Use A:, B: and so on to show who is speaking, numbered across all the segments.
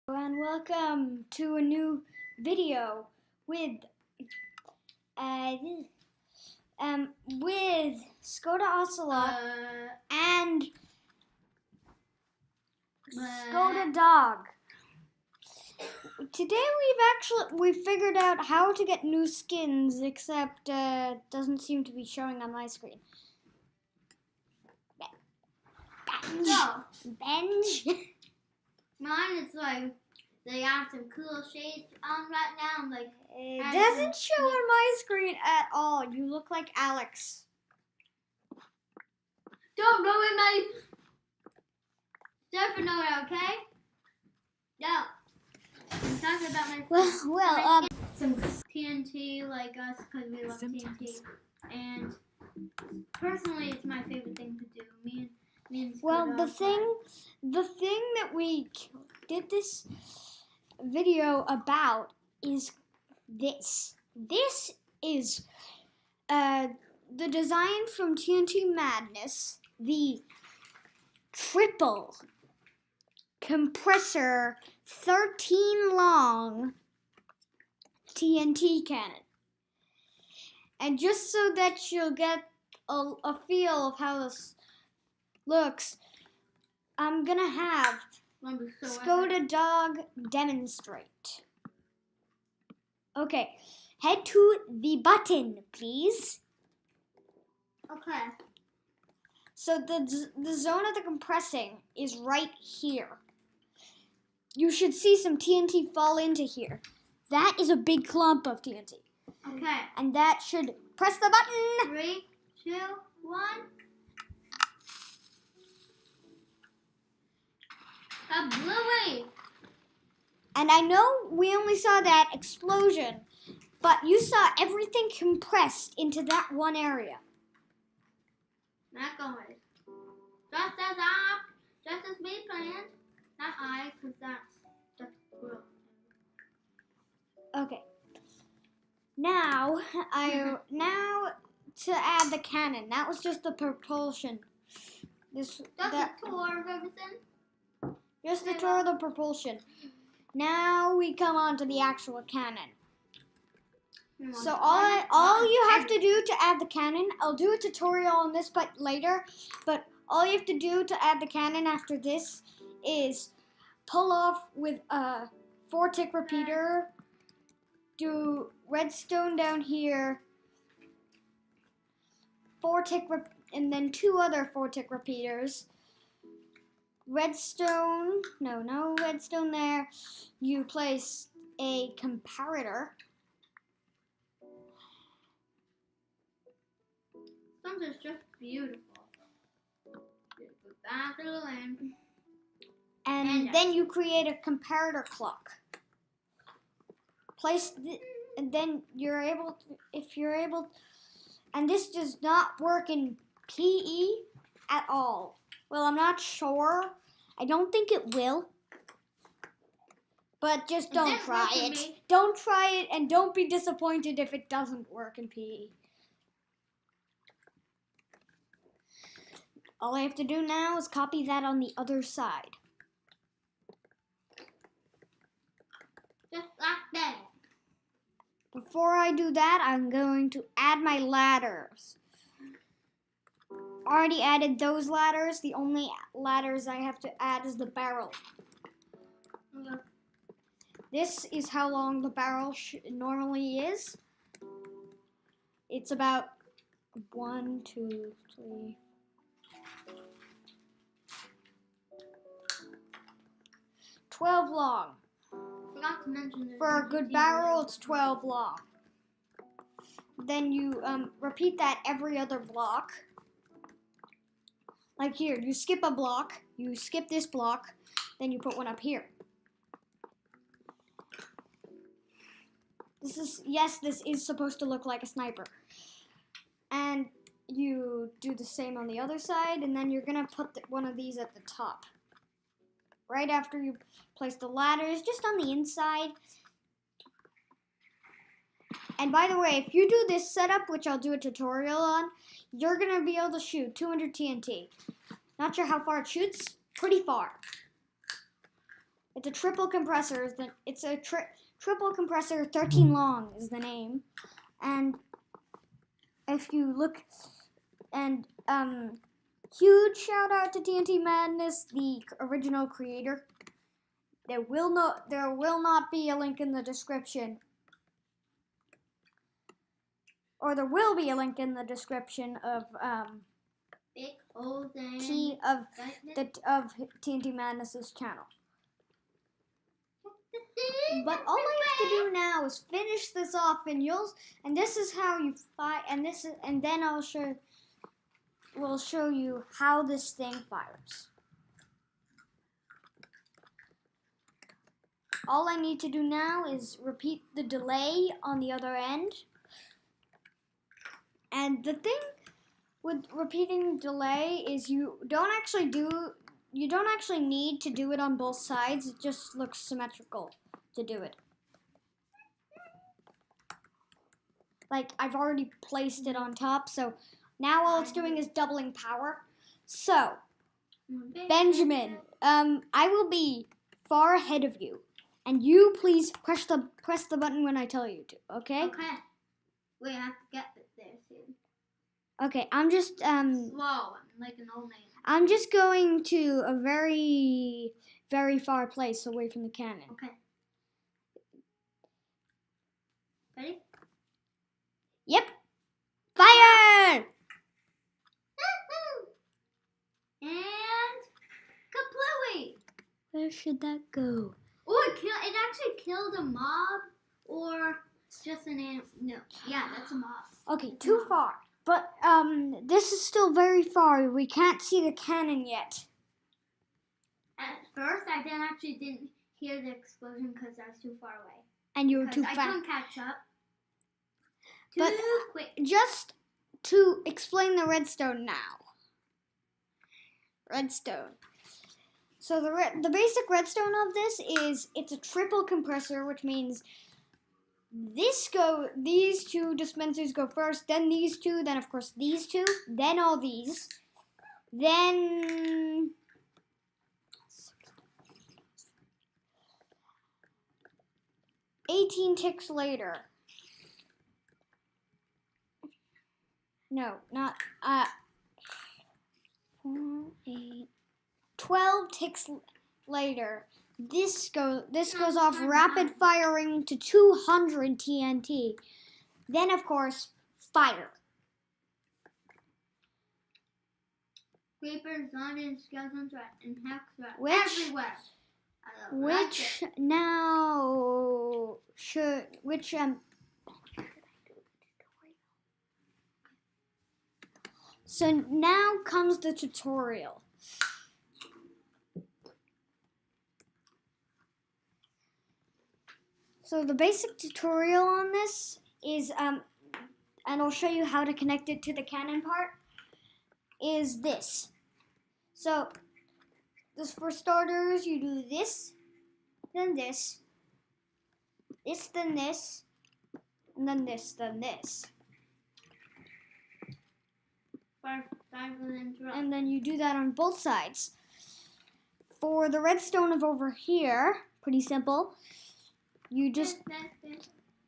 A: And welcome to a new video with uh, with Skoda Ocelot and Skoda Dog. Today we figured out how to get new skins, except it doesn't seem to be showing on my screen. Bench.
B: Mine is like they have some cool shades on right now. Like
A: it doesn't show on my screen at all. You look like Alex.
B: Don't ruin my stuff, okay? No. I'm talking about my. Some TNT like us because we love TNT, and personally, it's my favorite thing to do. Me and
A: the thing that we did this video about is this. This is the design from TNT Madness, the triple compressor 13 long TNT cannon. And just so that you'll get a feel of how this looks, I'm gonna have Skoda Dog demonstrate. Okay, head to the button, please.
B: Okay.
A: So the zone of the compressing is right here. You should see some TNT fall into here. That is a big clump of TNT.
B: Okay.
A: And that should press the button.
B: 3, 2, 1. A bluey.
A: And I know we only saw that explosion, but you saw everything compressed into that one area.
B: Not going. Just as we planned. Not I, because that's just cool.
A: Okay. Now to add the cannon. That was just the propulsion.
B: The tour of everything.
A: Just the tour of the propulsion. Now we come on to the actual cannon. So all you have to do to add the cannon, I'll do a tutorial on this but later, but all you have to do to add the cannon after this is pull off with a 4-tick repeater, do redstone down here, 4-tick and then 2 other 4-tick repeaters. Redstone, no redstone there. You place a comparator.
B: Something's just beautiful. Back to the land.
A: And then you create a comparator clock. And then you're able to, and this does not work in PE at all. Well, I'm not sure. I don't think it will. But just don't try it. Don't try it and don't be disappointed if it doesn't work in PE. All I have to do now is copy that on the other side.
B: Just like that.
A: Before I do that, I'm going to add my ladders. Already added those ladders. The only ladders I have to add is the barrel.
B: Okay.
A: This is how long the barrel normally is. It's about 1, 2, 3, 12 long.
B: Forgot to mention
A: for a good barrel, it's 12 long. Then you repeat that every other block. Like here, you skip a block, you skip this block, then you put one up here. This is supposed to look like a sniper. And you do the same on the other side, and then you're gonna put one of these at the top. Right after you place the ladders, just on the inside. And by the way, if you do this setup, which I'll do a tutorial on, you're going to be able to shoot 200 TNT. Not sure how far it shoots, pretty far. It's a triple compressor. It's a triple compressor. 13 long is the name. And if you look, and huge shout out to TNT Madness, the original creator. There will not be a link in the description. Or there will be a link in the description of
B: Big old
A: of TNT Madness's channel. But all I have to do now is finish this off, and this is how you fight, and then we'll show you how this thing fires. All I need to do now is repeat the delay on the other end. And the thing with repeating delay is you don't actually need to do it on both sides. It just looks symmetrical to do it. Like, I've already placed it on top, so now all it's doing is doubling power. So, Benjamin, I will be far ahead of you. And you please press the button when I tell you to, okay?
B: Okay. We have to get there soon.
A: Okay, I'm just
B: Slow, I'm like an old man.
A: I'm just going to a very, very far place away from the cannon.
B: Okay. Ready?
A: Yep. Fire!
B: And kaplooey!
A: Where should that go?
B: Oh, it actually killed a mob, or just an animal. No, yeah, that's a mob.
A: Okay, too far. But this is still very far. We can't see the cannon yet.
B: At first, I didn't hear the explosion because I was too far away.
A: And you were too
B: fast. I couldn't catch up. Too quick.
A: Just to explain the redstone now. Redstone. So the basic redstone of this is it's a triple compressor, which means these two dispensers go first, then these two, then of course these two, then all these, then 18 ticks later. No, not 4, 8, 12 ticks later. This goes off rapid firing to 200 TNT. Then of course, fire.
B: Creepers, zombies, skeletons, and hacks everywhere.
A: So now comes the tutorial. So the basic tutorial on this is, and I'll show you how to connect it to the cannon part, is this. So, this for starters, you do this, then this, then this, and then this, then this. And then you do that on both sides. For the redstone of over here, pretty simple. You just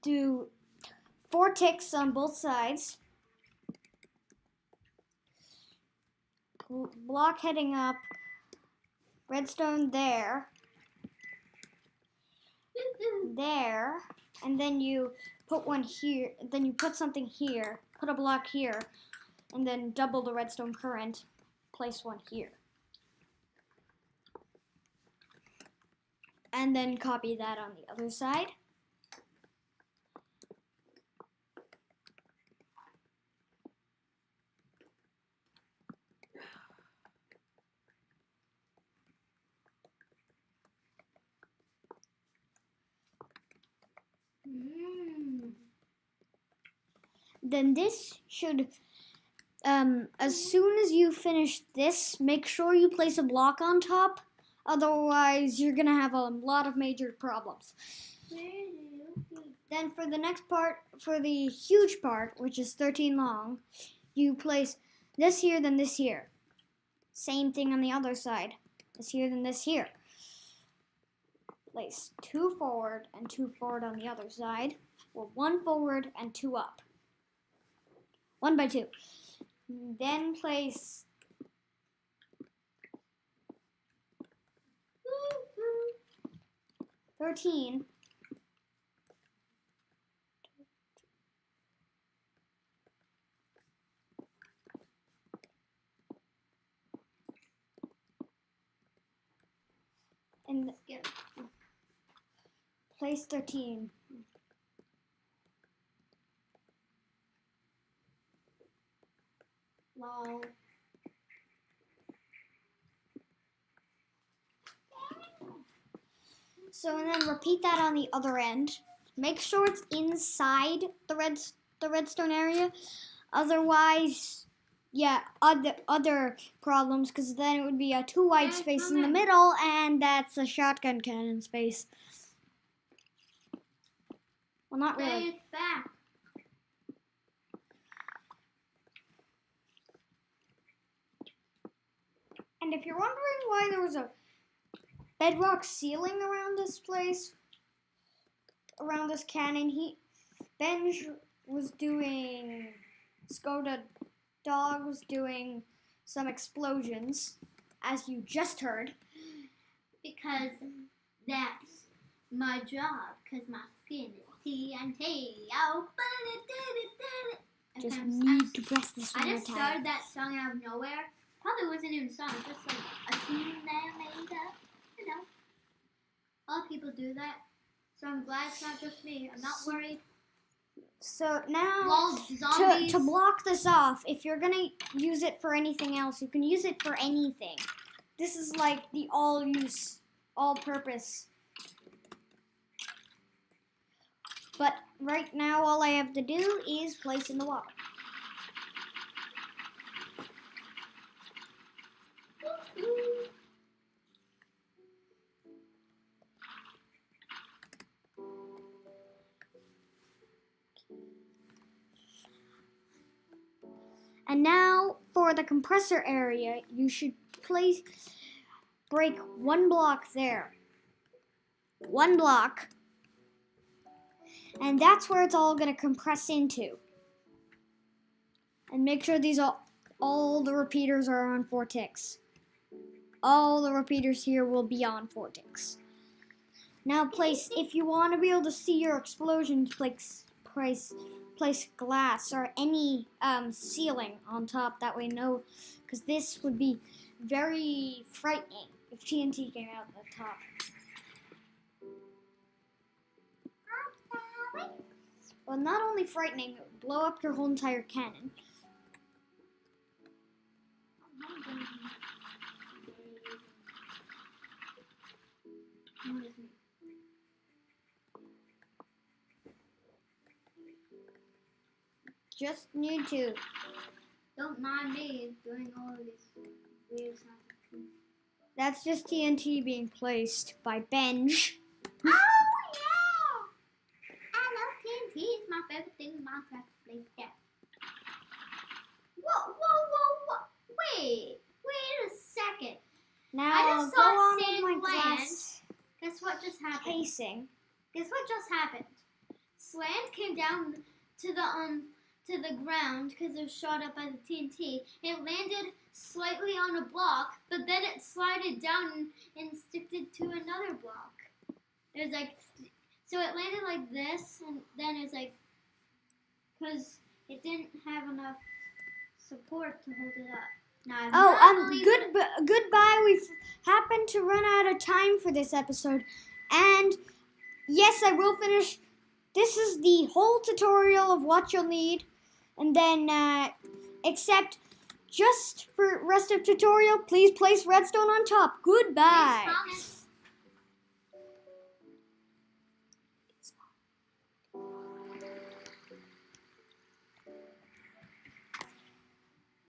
A: do 4 ticks on both sides. Block heading up. Redstone there. There. And then you put one here. Then you put something here. Put a block here. And then double the redstone current. Place one here. And then copy that on the other side. Then this should, as soon as you finish this, make sure you place a block on top. Otherwise, you're going to have a lot of major problems. Then for the next part, for the huge part, which is 13 long, you place this here, then this here. Same thing on the other side. This here, then this here. Place 2 forward and 2 forward on the other side, or 1 forward and 2 up. 1 by 2. Then place 13. And place 13.
B: Lol.
A: So and then repeat that on the other end. Make sure it's inside the redstone area. Otherwise, yeah, other problems, because then it would be a too wide space in the middle, and that's a shotgun cannon space. Well, not really.
B: It's back.
A: And if you're wondering why there was a bedrock ceiling around this place, around this cannon, Benj was doing, Skoda Dog was doing some explosions, as you just heard.
B: Because that's my job, because my skin is TNT. Oh,
A: Just need to press this one
B: I
A: more
B: just
A: time.
B: started that song out of nowhere. Probably wasn't even a song, just like a tune that made up. You know, a lot of people do that, so I'm glad it's not just me. I'm not worried.
A: So now,
B: Lol, zombies.
A: to block this off, if you're gonna use it for anything else, you can use it for anything. This is like the all-use, all-purpose. But right now, all I have to do is place in the wall. And now for the compressor area, you should break 1 block there. 1 block. And that's where it's all going to compress into. And make sure all the repeaters are on 4 ticks. All the repeaters here will be on 4 ticks. Now if you want to be able to see your explosions, place glass or any ceiling on top. That way, because this would be very frightening if TNT came out of the top. Well, not only frightening, it would blow up your whole entire cannon. Just need to.
B: Don't mind me doing all of this weird stuff.
A: That's just TNT being placed by Benj.
B: Oh yeah! I love TNT. It's my favorite thing in Minecraft. Like that. Whoa! Wait a second.
A: Now
B: I
A: I'll
B: just
A: go
B: saw
A: on
B: sand
A: with my
B: land.
A: glass
B: Guess what just happened?
A: casing.
B: Guess what just happened? Sand came down to the ground because it was shot up by the TNT. It landed slightly on a block, but then it slided down and sticked it to another block. It was like, so it landed like this, and then it's like, because it didn't have enough support to hold it up. Now,
A: goodbye. We've happened to run out of time for this episode, and yes, I will finish. This is the whole tutorial of what you'll need. And then, except just for rest of tutorial, please place redstone on top. Goodbye.